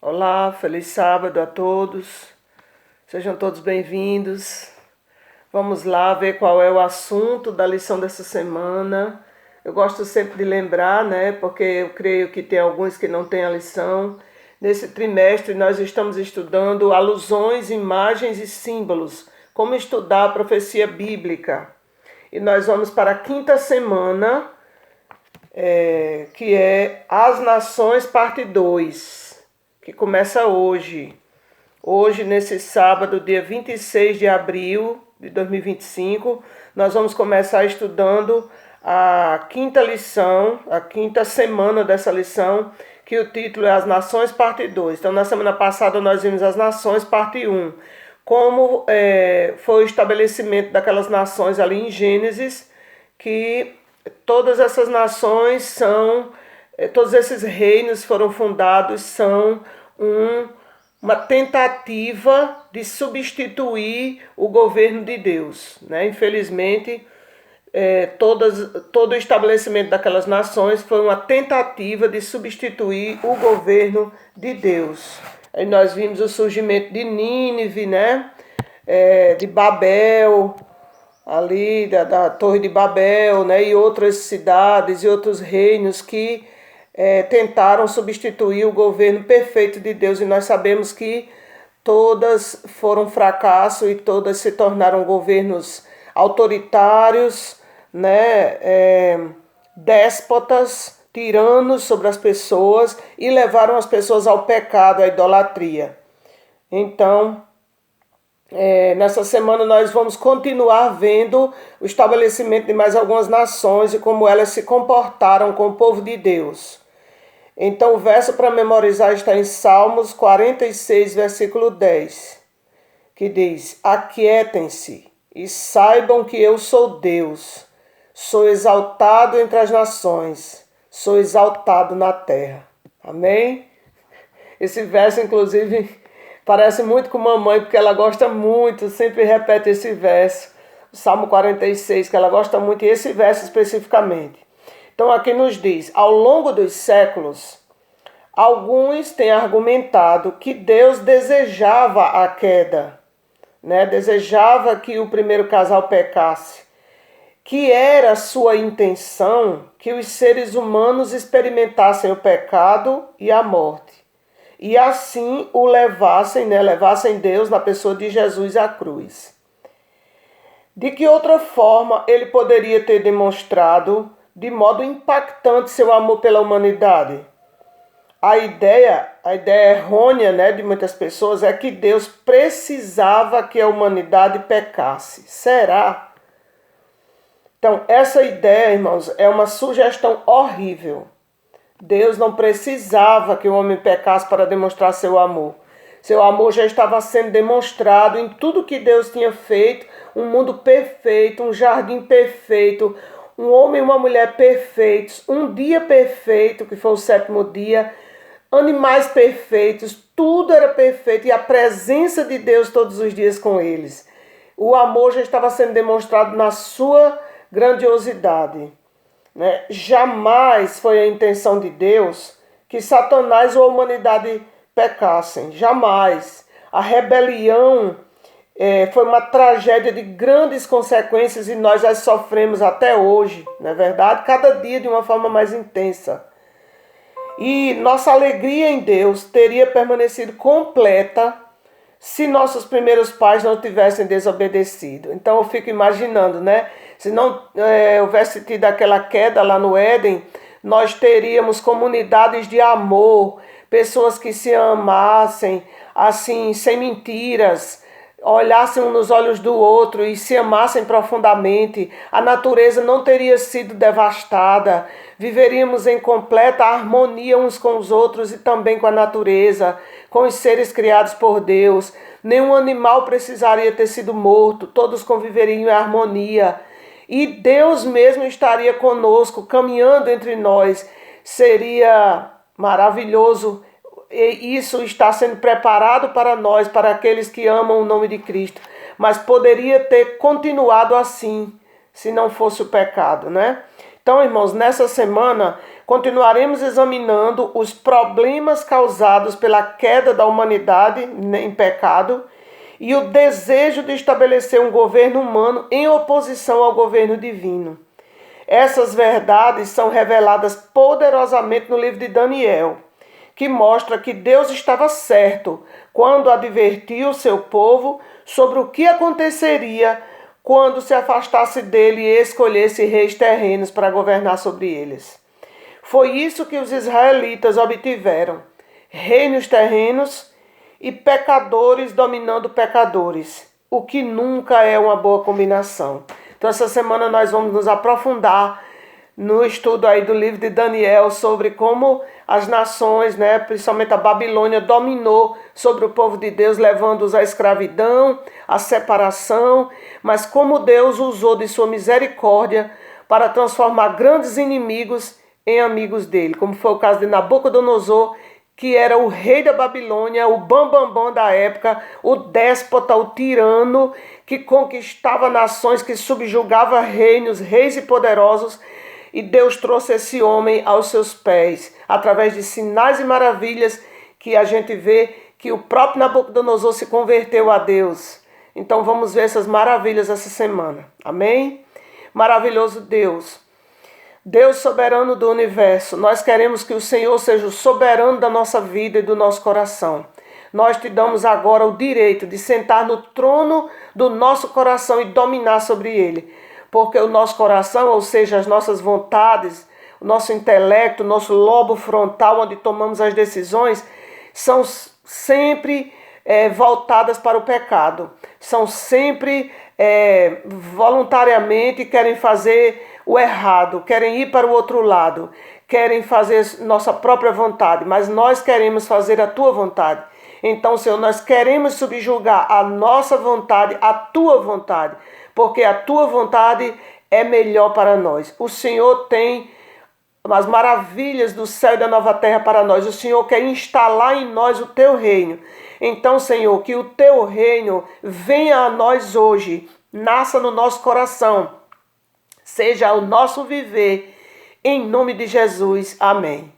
Olá, feliz sábado a todos. Sejam todos bem-vindos. Vamos lá ver qual é o assunto da lição dessa semana. Eu gosto sempre de lembrar, né? Porque eu creio que tem alguns que não têm a lição. Nesse trimestre nós estamos estudando alusões, imagens e símbolos. Como estudar a profecia bíblica. E nós vamos para a quinta semana, que é As Nações, parte 2, que começa hoje. Hoje, nesse sábado, dia 26 de abril de 2025, nós vamos começar estudando a quinta lição, a quinta semana dessa lição, que o título é As Nações, parte 2. Então, na semana passada, nós vimos As Nações, parte 1. Como foi o estabelecimento daquelas nações ali em Gênesis, que todas essas nações são, todos esses reinos foram fundados, são uma tentativa de substituir o governo de Deus, né? Infelizmente, todo o estabelecimento daquelas nações foi uma tentativa de substituir o governo de Deus. Aí nós vimos o surgimento de Nínive, né? De Babel, ali da Torre de Babel, né? E outras cidades e outros reinos que tentaram substituir o governo perfeito de Deus, e nós sabemos que todas foram fracasso e todas se tornaram governos autoritários, né, déspotas, tiranos sobre as pessoas, e levaram as pessoas ao pecado, à idolatria. Então, nessa semana nós vamos continuar vendo o estabelecimento de mais algumas nações e como elas se comportaram com o povo de Deus. Então o verso para memorizar está em Salmos 46, versículo 10, que diz: Aquietem-se e saibam que eu sou Deus, sou exaltado entre as nações, sou exaltado na terra. Amém? Esse verso, inclusive, parece muito com mamãe, porque ela gosta muito, sempre repete esse verso, o Salmo 46, que ela gosta muito, e esse verso especificamente. Então aqui nos diz: ao longo dos séculos, alguns têm argumentado que Deus desejava a queda, né? Desejava que o primeiro casal pecasse, que era sua intenção que os seres humanos experimentassem o pecado e a morte, e assim o levassem, né? Levassem Deus na pessoa de Jesus à cruz. De que outra forma ele poderia ter demonstrado de modo impactante seu amor pela humanidade? A ideia errônea, né, de muitas pessoas é que Deus precisava que a humanidade pecasse. Será? Então, essa ideia, irmãos, é uma sugestão horrível. Deus não precisava que o homem pecasse para demonstrar seu amor. Seu amor já estava sendo demonstrado em tudo que Deus tinha feito, um mundo perfeito, um jardim perfeito, um homem e uma mulher perfeitos, um dia perfeito, que foi o sétimo dia, animais perfeitos, tudo era perfeito, e a presença de Deus todos os dias com eles. O amor já estava sendo demonstrado na sua grandiosidade, né? Jamais foi a intenção de Deus que Satanás ou a humanidade pecassem, jamais. A rebelião foi uma tragédia de grandes consequências e nós as sofremos até hoje, não é verdade? Cada dia de uma forma mais intensa. E nossa alegria em Deus teria permanecido completa se nossos primeiros pais não tivessem desobedecido. Então eu fico imaginando, né? Se não houvesse tido aquela queda lá no Éden, nós teríamos comunidades de amor, pessoas que se amassem, assim, sem mentiras, olhassem um nos olhos do outro e se amassem profundamente. A natureza não teria sido devastada. Viveríamos em completa harmonia uns com os outros e também com a natureza, com os seres criados por Deus. Nenhum animal precisaria ter sido morto, todos conviveriam em harmonia. E Deus mesmo estaria conosco, caminhando entre nós. Seria maravilhoso. E isso está sendo preparado para nós, para aqueles que amam o nome de Cristo. Mas poderia ter continuado assim, se não fosse o pecado, né? Então, irmãos, nessa semana Continuaremos examinando os problemas causados pela queda da humanidade em pecado e o desejo de estabelecer um governo humano em oposição ao governo divino. Essas verdades são reveladas poderosamente no livro de Daniel, que mostra que Deus estava certo quando advertiu o seu povo sobre o que aconteceria quando se afastasse dele e escolhesse reis terrenos para governar sobre eles. Foi isso que os israelitas obtiveram: reinos terrenos e pecadores dominando pecadores, o que nunca é uma boa combinação. Então essa semana nós vamos nos aprofundar no estudo aí do livro de Daniel sobre como as nações, principalmente a Babilônia, dominou sobre o povo de Deus, levando-os à escravidão, à separação, mas como Deus usou de sua misericórdia para transformar grandes inimigos em amigos dele, como foi o caso de Nabucodonosor, que era o rei da Babilônia, o bambambam da época, o déspota, o tirano, que conquistava nações, que subjugava reinos, reis e poderosos. E Deus trouxe esse homem aos seus pés, através de sinais e maravilhas, que a gente vê que o próprio Nabucodonosor se converteu a Deus. Então vamos ver essas maravilhas essa semana. Amém? Maravilhoso Deus. Deus soberano do universo, nós queremos que o Senhor seja o soberano da nossa vida e do nosso coração. Nós te damos agora o direito de sentar no trono do nosso coração e dominar sobre ele. Porque o nosso coração, ou seja, as nossas vontades, o nosso intelecto, o nosso lobo frontal, onde tomamos as decisões, são sempre voltadas para o pecado. São sempre voluntariamente querem fazer o errado, querem ir para o outro lado, querem fazer nossa própria vontade, mas nós queremos fazer a tua vontade. Então, Senhor, nós queremos subjugar a nossa vontade, a tua vontade, porque a tua vontade é melhor para nós. O Senhor tem as maravilhas do céu e da nova terra para nós. O Senhor quer instalar em nós o teu reino. Então, Senhor, que o teu reino venha a nós hoje, nasça no nosso coração, seja o nosso viver, em nome de Jesus. Amém.